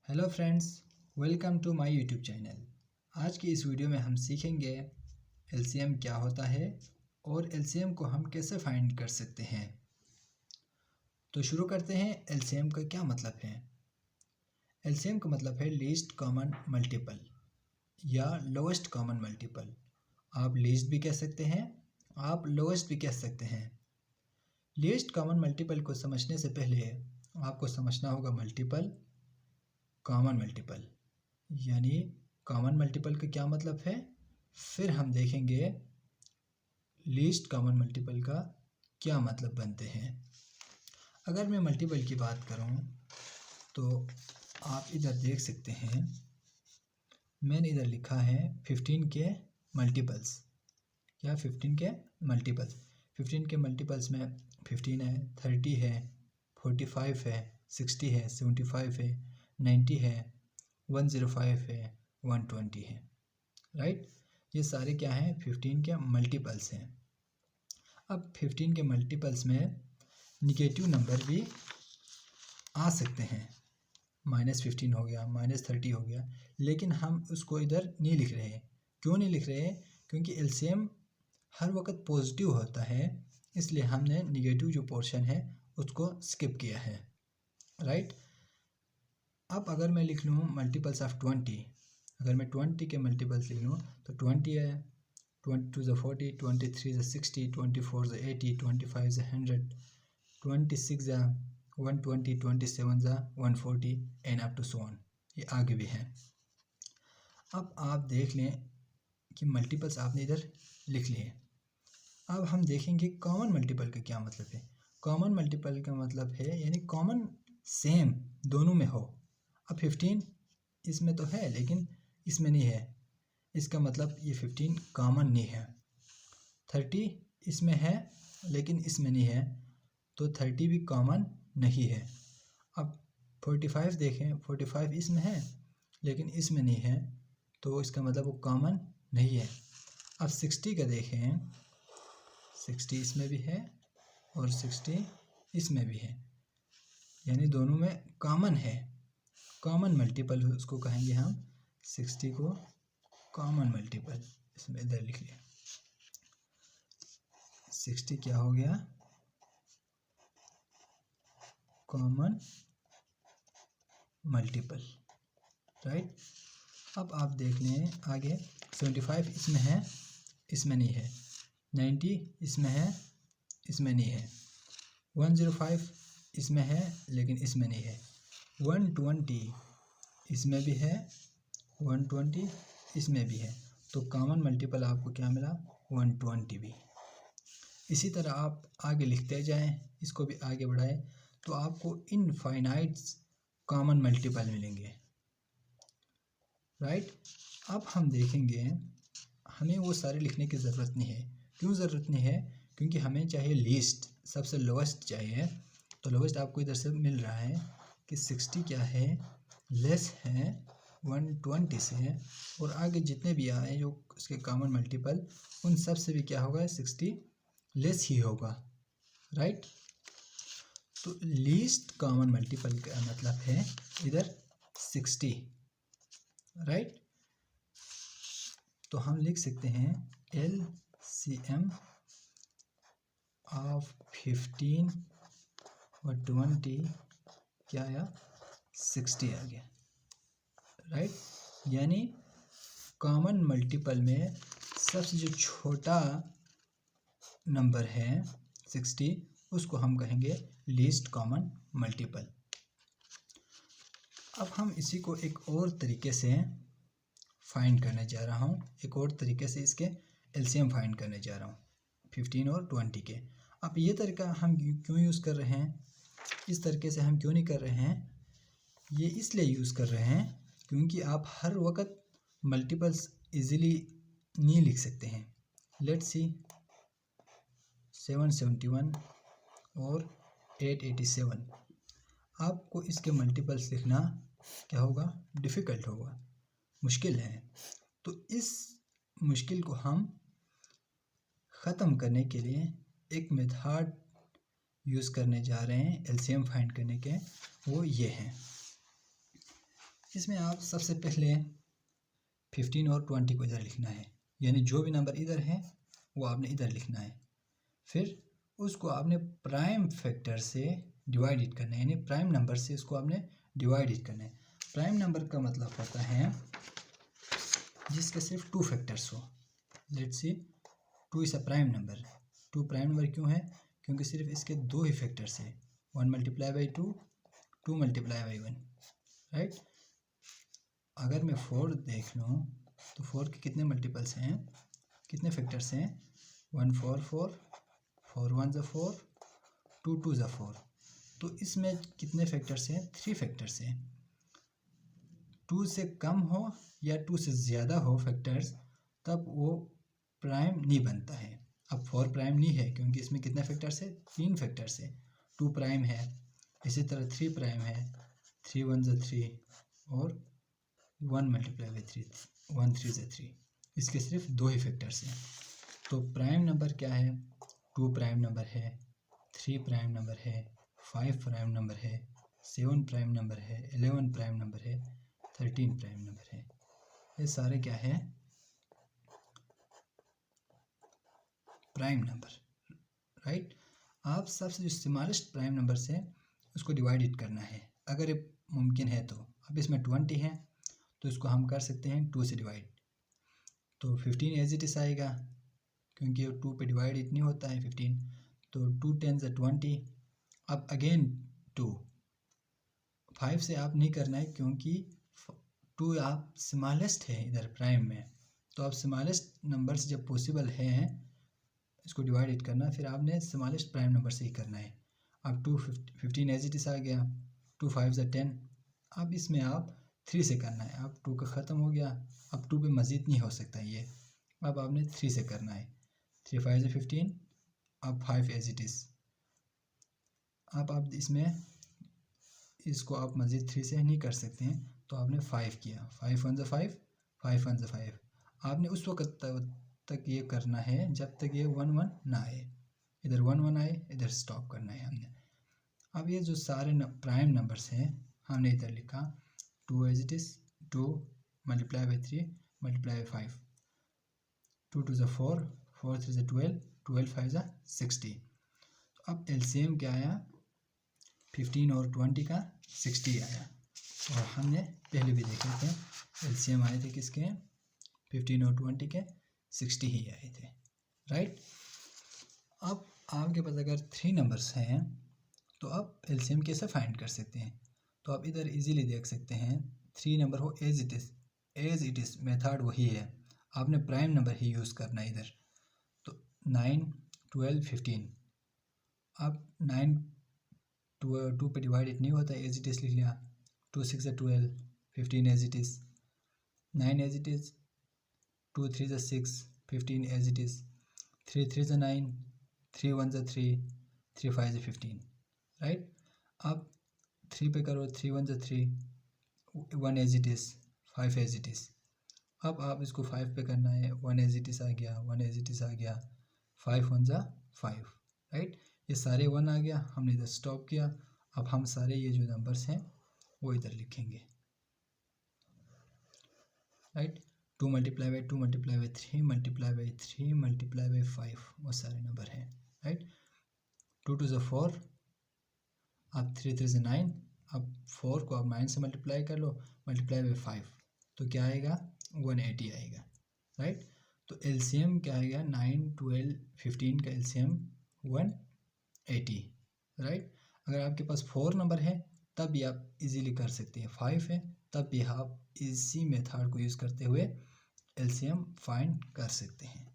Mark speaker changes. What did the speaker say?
Speaker 1: Hello friends, welcome to my YouTube channel. आज की इस वीडियो में हम सीखेंगे एलसीएम क्या होता है और एलसीएम को हम कैसे फाइंड कर सकते हैं। तो शुरू करते हैं। एलसीएम का क्या मतलब है? एलसीएम का मतलब है लीस्ट कॉमन मल्टीपल या लोएस्ट कॉमन मल्टीपल। आप लीस्ट भी कह सकते हैं, आप लोएस्ट भी कह सकते हैं। लीस्ट कॉमन मल्टीपल को समझने से पहले आपको समझना होगा मल्टीपल, कॉमन मल्टीपल। यानी कॉमन मल्टीपल का क्या मतलब है, फिर हम देखेंगे लीस्ट कॉमन मल्टीपल का क्या मतलब बनते हैं। अगर मैं मल्टीपल की बात करूं तो आप इधर देख सकते हैं, मैंने इधर लिखा है 15 के मल्टीपल्स। क्या 15 के मल्टीपल्स? 15 के मल्टीपल्स में 15 है, 30 है, 45 है, 60 है, 75 है, 90 है, 105 है, 120 है। राइट, ये सारे क्या हैं? 15 के मल्टीपल्स हैं। अब 15 के मल्टीपल्स में निगेटिव नंबर भी आ सकते हैं। -15 हो गया, -30 हो गया, लेकिन हम उसको इधर नहीं लिख रहे हैं। क्यों नहीं लिख रहे हैं? क्योंकि एलसीएम हर वक्त पॉजिटिव होता है, इसलिए हमने निगेटिव जो पोर्शन है उसको स्किप किया है। राइट, अब अगर मैं लिख लूँ मल्टीपल्स ऑफ 20, अगर मैं 20 के मल्टीपल्स लिख लूँ तो 20 है, 22 ज़ा 40, 23 ज़ा 60, 24 ज़ा 80, 25 ज़ा 100, 26 ज़ा 120, 27 ज़ा 140 and up to so on. ये आगे भी हैं। अब आप देख लें कि मल्टीपल्स आपने इधर लिख लिए। अब हम देखेंगे कॉमन मल्टीपल का क्या मतलब है। कॉमन मल्टीपल का मतलब है यानी कॉमन सेम दोनों में हो। अब 15 इसमें तो है लेकिन इसमें नहीं है, इसका मतलब ये 15 कॉमन नहीं है। 30 इसमें है लेकिन इसमें नहीं है, तो 30 भी कॉमन नहीं है। अब 45 देखें, 45 इसमें है लेकिन इसमें नहीं है, तो इसका मतलब वो कॉमन नहीं है। अब 60 का देखें, 60 इसमें भी है और 60 इसमें भी है, यानी दोनों में कॉमन है। कॉमन मल्टीपल उसको कहेंगे हम, 60 को कॉमन मल्टीपल। इसमें इधर लिख लिया 60 क्या हो गया? Common multiple. राइट, अब आप देख लें आगे, 75 इसमें है, इसमें नहीं है, 90 इसमें है, इसमें नहीं है, 105 इसमें है लेकिन इसमें नहीं है, 120 इसमें भी है, 120 इसमें भी है, तो कॉमन मल्टीपल आपको क्या मिला? 120 भी। इसी तरह आप आगे लिखते जाएं, इसको भी आगे बढ़ाएं, तो आपको इनफाइनाइट कॉमन मल्टीपल मिलेंगे। राइट, अब हम देखेंगे हमें वो सारे लिखने की ज़रूरत नहीं है। क्यों ज़रूरत नहीं है? क्योंकि हमें चाहिए लीस्ट, सबसे लोवेस्ट चाहिए। तो लोवेस्ट आपको इधर से मिल रहा है कि 60 क्या है? लेस है 120 से, और आगे जितने भी आए जो उसके कॉमन मल्टीपल, उन सब से भी क्या होगा? 60 लेस ही होगा। राइट, तो लीस्ट कॉमन मल्टीपल का मतलब है इधर 60। राइट, तो हम लिख सकते हैं LCM ऑफ 15 और 20 क्या आया? 60 आ गया। राइट, यानी कॉमन मल्टीपल में सबसे जो छोटा नंबर है 60, उसको हम कहेंगे लीस्ट कॉमन मल्टीपल। अब हम इसी को एक और तरीके से फाइंड करने जा रहा हूँ, एक और तरीके से इसके एलसीएम फाइंड करने जा रहा हूँ 15 और 20 के। अब ये तरीका हम क्यों यूज़ कर रहे हैं, इस तरीके से हम क्यों नहीं कर रहे हैं? ये इसलिए यूज़ कर रहे हैं क्योंकि आप हर वक्त मल्टीपल्स इजीली नहीं लिख सकते हैं। लेट्स सी 771 और 887, आपको इसके मल्टीपल्स लिखना क्या होगा? डिफ़िकल्ट होगा, मुश्किल है। तो इस मुश्किल को हम ख़त्म करने के लिए एक मेथड यूज़ करने जा रहे हैं एलसीएम फाइंड करने के, वो ये है। इसमें आप सबसे पहले 15 और 20 को इधर लिखना है, यानी जो भी नंबर इधर है वो आपने इधर लिखना है। फिर उसको आपने प्राइम फैक्टर से डिवाइडेड करना है, यानी प्राइम नंबर से इसको आपने डिवाइडेड करना है। प्राइम नंबर का मतलब होता है जिसके सिर्फ 2 फैक्टर्स हो। Let's see 2 is a prime number. 2 prime number क्यों है? क्योंकि सिर्फ इसके 2 ही फैक्टर्स है, 1 multiply by 2, 2 multiply by 1, right. अगर मैं 4 देख लूँ तो 4 के कितने मल्टीपल्स हैं, कितने फैक्टर्स हैं? 1 4 4, 4 1 ज़ा 4, 2 2 ज़ा 4। तो इसमें कितने फैक्टर्स हैं? 3 फैक्टर्स हैं। 2 से कम हो या 2 से ज़्यादा हो फैक्टर्स तब वो प्राइम नहीं बनता है। अब 4 प्राइम नहीं है क्योंकि इसमें कितने फैक्टर्स है? 3 फैक्टर्स है। 2 प्राइम है, इसी तरह 3 प्राइम है, 3 1 ज़ा 3 और 1 मल्टीप्लाई बाई 3, 1 3 ज़ा 3। इसके सिर्फ 2 ही फैक्टर्स हैं। तो प्राइम नंबर क्या है? 2 प्राइम नंबर है, 3 प्राइम नंबर है, 5 प्राइम नंबर है, 7 प्राइम नंबर है, 11 प्राइम नंबर है, 13 प्राइम नंबर है। ये सारे क्या है? Prime number, right. आप सबसे जो स्मॉलेस्ट प्राइम नंबर से उसको डिवाइडेड करना है अगर ये मुमकिन है तो। अब इसमें 20 है तो इसको हम कर सकते हैं 2 से डिवाइड, तो 15 एज इट इज़ आएगा क्योंकि 2 पे डिवाइड इतनी होता है 15, तो 2 10 ज़ा 20। अब अगेन 2, 5 से आप नहीं करना है क्योंकि 2 आप स्मॉलेस्ट है इधर प्राइम में, तो आप स्मॉलेस्ट नंबर से जब पॉसिबल है इसको डिवाइडेड करना, फिर आपने स्मॉलेस्ट प्राइम नंबर से ही करना है। अब 2 15 एज इट इज़ आ गया, 2 5 ज़ा 10। अब इसमें आप 3 से करना है। अब 2 का ख़त्म हो गया, अब 2 पे मज़ीद नहीं हो सकता ये, अब आपने 3 से करना है। 3 5 ज़ा 15, अब 5 एज इट इज़। अब आप इसमें इसको आप मज़ीद 3 से नहीं कर सकते हैं तो आपने 5 किया, 5 1 ज़ा 5, 5 1 ज़ा 5। आपने उस वक्त तक ये करना है जब तक ये 1 1 ना आए, इधर 1 1 आए इधर स्टॉप करना है हमने। अब ये जो सारे प्राइम नंबर्स हैं हमने इधर लिखा 2 as it is, 2 multiply by 3 multiply by 5, 2 2 ज़ा 4, 4 3 ज़ा 12, 12 5 ज़ा 60। तो अब एलसीएम क्या आया? 15 और 20 का 60 आया। और हमने पहले भी देखे थे एलसीएम आए थे किसके? 15 और 20 के 60 ही आए थे, राइट। अब आपके पास अगर 3 नंबर्स हैं तो आप एलसीएम कैसे फाइंड कर सकते हैं? तो आप इधर इजीली देख सकते हैं 3 नंबर हो एज इट इज़ मेथड वही है, आपने प्राइम नंबर ही यूज़ करना है इधर। तो 9 12 15, अब 9 2 पे डिवाइडेड नहीं होता, एज इट इज़ लिख लिया। 2 6 ज़ा 12, 15 as it is, 9 as it is, 2 3 ज़ा 6, 15 एज इट इज़, 3 3 ज़ा 9, 3 1 ज़ा 3, 3 5 ज़ा 15, राइट। अब 3 पे करो, 3 1 ज़ा 3, 1 as it is, 5 as it is. अब आप इसको 5 पे करना है, 1 एज इट इज़ आ गया, 1 एज इट इज़ आ गया, 5 1 ज़ा 5, राइट। ये सारे 1 आ गया, हमने इधर स्टॉप किया। अब हम सारे ये जो नंबर्स हैं वो इधर लिखेंगे, right. 2 multiply by 2 multiply by 3 multiply by 3 multiply by 5, वो सारे नंबर हैं, राइट। 2 2 ज़ा 4, अब 3 3 ज़ा 9, अब 4 को आप 9 से मल्टीप्लाई कर लो, मल्टीप्लाई बाई 5, तो क्या आएगा? 180 आएगा, राइट। तो एलसीएम क्या आएगा? 9 12 15 का एलसीएम 180, राइट। अगर आपके पास 4 नंबर है तब भी आप इजीली कर सकते हैं, 5 है तब भी आप इसी मेथड को यूज़ करते हुए एलसीएम फाइंड कर सकते हैं।